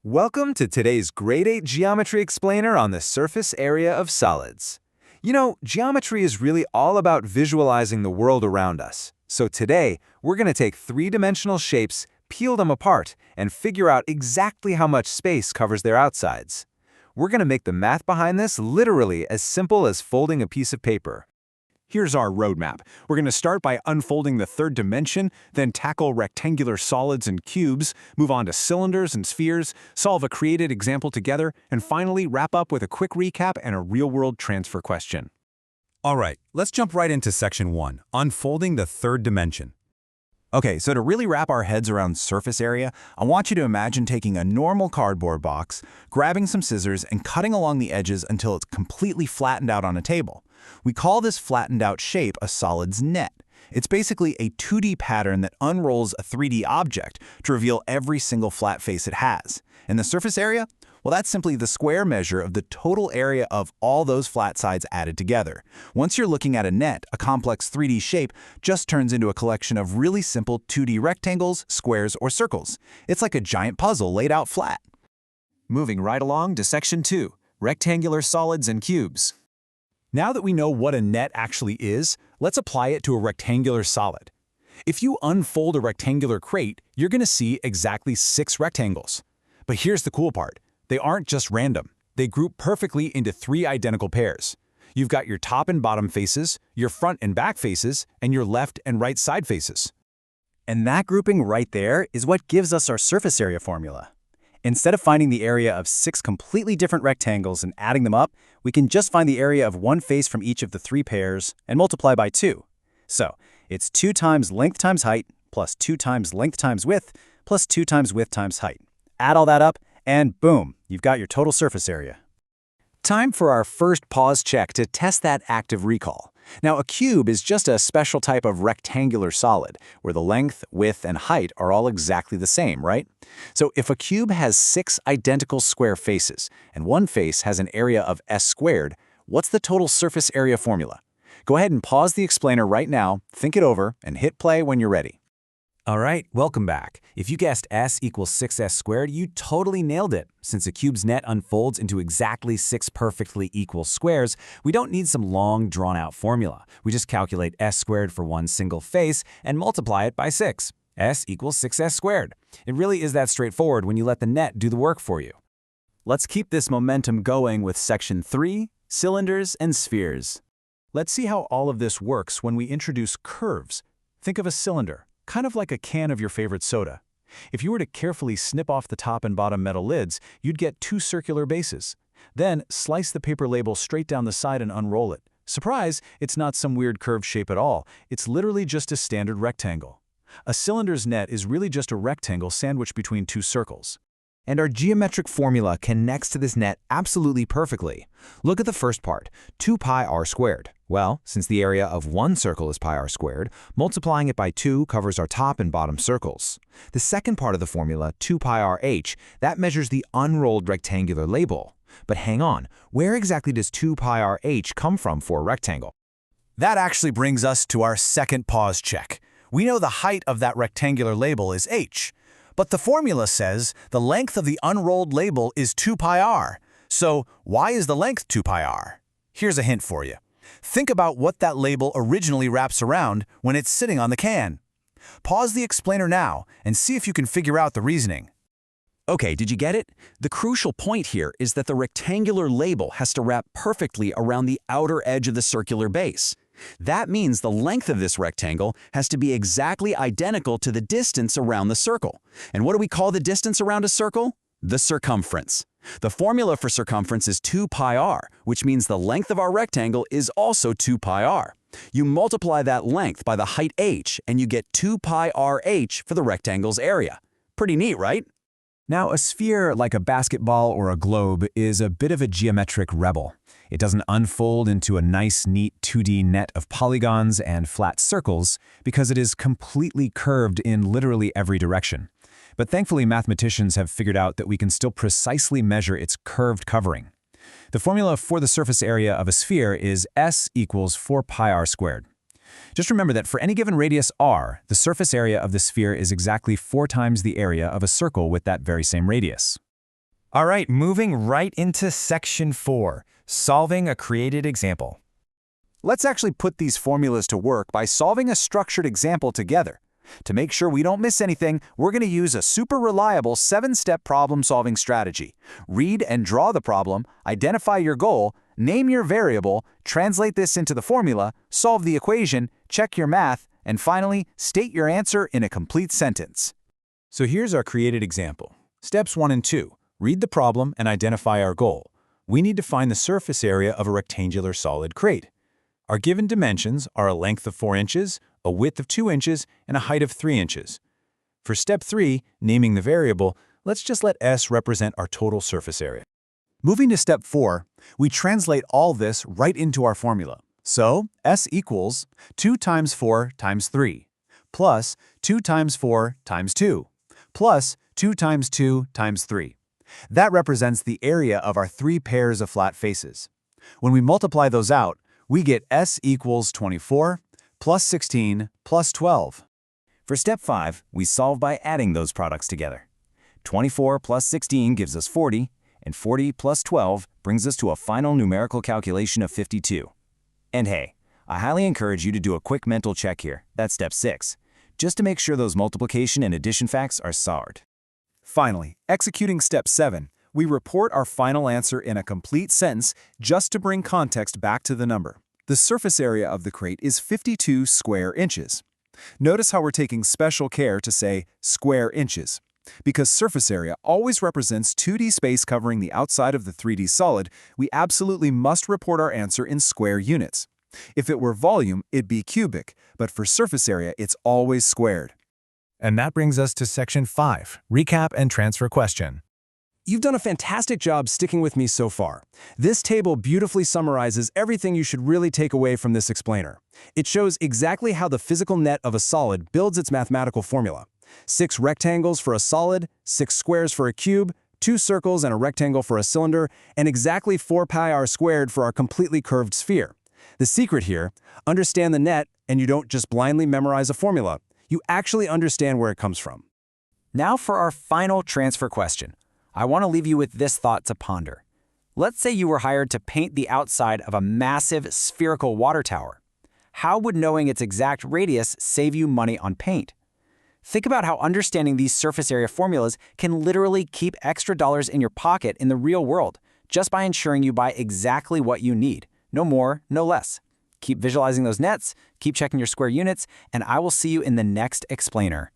Welcome to today's Grade 8 Geometry Explainer on the surface area of solids. You know, geometry is really all about visualizing the world around us. So today, we're going to take three-dimensional shapes, peel them apart, and figure out exactly how much space covers their outsides. We're going to make the math behind this literally as simple as folding a piece of paper. Here's our roadmap. We're going to start by unfolding the third dimension, then tackle rectangular solids and cubes, move on to cylinders and spheres, solve a created example together, and finally wrap up with a quick recap and a real-world transfer question. All right, let's jump right into section 1, unfolding the third dimension. Okay, so to really wrap our heads around surface area, I want you to imagine taking a normal cardboard box, grabbing some scissors, and cutting along the edges until it's completely flattened out on a table. We call this flattened out shape a solid's net. It's basically a 2D pattern that unrolls a 3D object to reveal every single flat face it has. And the surface area? Well, that's simply the square measure of the total area of all those flat sides added together. Once you're looking at a net, a complex 3D shape just turns into a collection of really simple 2D rectangles, squares, or circles. It's like a giant puzzle laid out flat. Moving right along to section 2, rectangular solids and cubes. Now that we know what a net actually is, let's apply it to a rectangular solid. If you unfold a rectangular crate, you're going to see exactly 6 rectangles. But here's the cool part. They aren't just random. They group perfectly into 3 identical pairs. You've got your top and bottom faces, your front and back faces, and your left and right side faces. And that grouping right there is what gives us our surface area formula. Instead of finding the area of 6 completely different rectangles and adding them up, we can just find the area of one face from each of the 3 pairs and multiply by 2. So, it's 2 times length times height plus 2 times length times width plus 2 times width times height. Add all that up, and boom, you've got your total surface area. Time for our first pause check to test that active recall. Now, a cube is just a special type of rectangular solid, where the length, width, and height are all exactly the same, right? So if a cube has 6 identical square faces, and one face has an area of s squared, what's the total surface area formula? Go ahead and pause the explainer right now, think it over, and hit play when you're ready. All right, welcome back. If you guessed s equals 6s squared, you totally nailed it. Since a cube's net unfolds into exactly 6 perfectly equal squares, we don't need some long, drawn-out formula. We just calculate s squared for one single face and multiply it by 6. S equals 6s squared. It really is that straightforward when you let the net do the work for you. Let's keep this momentum going with section 3, cylinders and spheres. Let's see how all of this works when we introduce curves. Think of a cylinder, kind of like a can of your favorite soda. If you were to carefully snip off the top and bottom metal lids, you'd get 2 circular bases. Then, slice the paper label straight down the side and unroll it. Surprise, it's not some weird curved shape at all. It's literally just a standard rectangle. A cylinder's net is really just a rectangle sandwiched between 2 circles. And our geometric formula connects to this net absolutely perfectly. Look at the first part, 2 pi r squared. Well, since the area of one circle is pi r squared, multiplying it by 2 covers our top and bottom circles. The second part of the formula, 2 pi r h, that measures the unrolled rectangular label. But hang on, where exactly does 2 pi r h come from for a rectangle? That actually brings us to our second pause check. We know the height of that rectangular label is h. But the formula says the length of the unrolled label is 2 pi r. So why is the length 2 pi r? Here's a hint for you. Think about what that label originally wraps around when it's sitting on the can. Pause the explainer now and see if you can figure out the reasoning. Okay, did you get it? The crucial point here is that the rectangular label has to wrap perfectly around the outer edge of the circular base. That means the length of this rectangle has to be exactly identical to the distance around the circle. And what do we call the distance around a circle? The circumference. The formula for circumference is 2 pi r, which means the length of our rectangle is also 2 pi r. You multiply that length by the height h, and you get 2 pi r h for the rectangle's area. Pretty neat, right? Now, a sphere, like a basketball or a globe, is a bit of a geometric rebel. It doesn't unfold into a nice, neat 2D net of polygons and flat circles because it is completely curved in literally every direction. But thankfully, mathematicians have figured out that we can still precisely measure its curved covering. The formula for the surface area of a sphere is s equals 4 pi r squared. Just remember that for any given radius r, the surface area of the sphere is exactly 4 times the area of a circle with that very same radius. All right, moving right into section 4, solving a created example. Let's actually put these formulas to work by solving a structured example together. To make sure we don't miss anything, we're going to use a super reliable 7-step problem-solving strategy. Read and draw the problem, identify your goal, name your variable, translate this into the formula, solve the equation, check your math, and finally, state your answer in a complete sentence. So here's our created example. Steps 1 and 2. Read the problem and identify our goal. We need to find the surface area of a rectangular solid crate. Our given dimensions are a length of 4 inches, a width of 2 inches, and a height of 3 inches. For step 3, naming the variable, let's just let S represent our total surface area. Moving to step 4, we translate all this right into our formula. So, S equals 2 times 4 times 3, plus 2 times 4 times 2, plus 2 times 2 times 3. That represents the area of our 3 pairs of flat faces. When we multiply those out, we get S equals 24 plus 16 plus 12. For step 5, we solve by adding those products together. 24 plus 16 gives us 40, and 40 plus 12 brings us to a final numerical calculation of 52. And hey, I highly encourage you to do a quick mental check here, that's step 6, just to make sure those multiplication and addition facts are solved. Finally, executing step 7, we report our final answer in a complete sentence just to bring context back to the number. The surface area of the crate is 52 square inches. Notice how we're taking special care to say square inches. Because surface area always represents 2D space covering the outside of the 3D solid, we absolutely must report our answer in square units. If it were volume, it'd be cubic, but for surface area, it's always squared. And that brings us to section 5, recap and transfer question. You've done a fantastic job sticking with me so far. This table beautifully summarizes everything you should really take away from this explainer. It shows exactly how the physical net of a solid builds its mathematical formula. 6 rectangles for a solid, 6 squares for a cube, 2 circles and a rectangle for a cylinder, and exactly 4 pi r squared for our completely curved sphere. The secret here, understand the net and you don't just blindly memorize a formula. You actually understand where it comes from. Now for our final transfer question. I want to leave you with this thought to ponder. Let's say you were hired to paint the outside of a massive spherical water tower. How would knowing its exact radius save you money on paint? Think about how understanding these surface area formulas can literally keep extra dollars in your pocket in the real world, just by ensuring you buy exactly what you need. No more, no less. Keep visualizing those nets, keep checking your square units, and I will see you in the next explainer.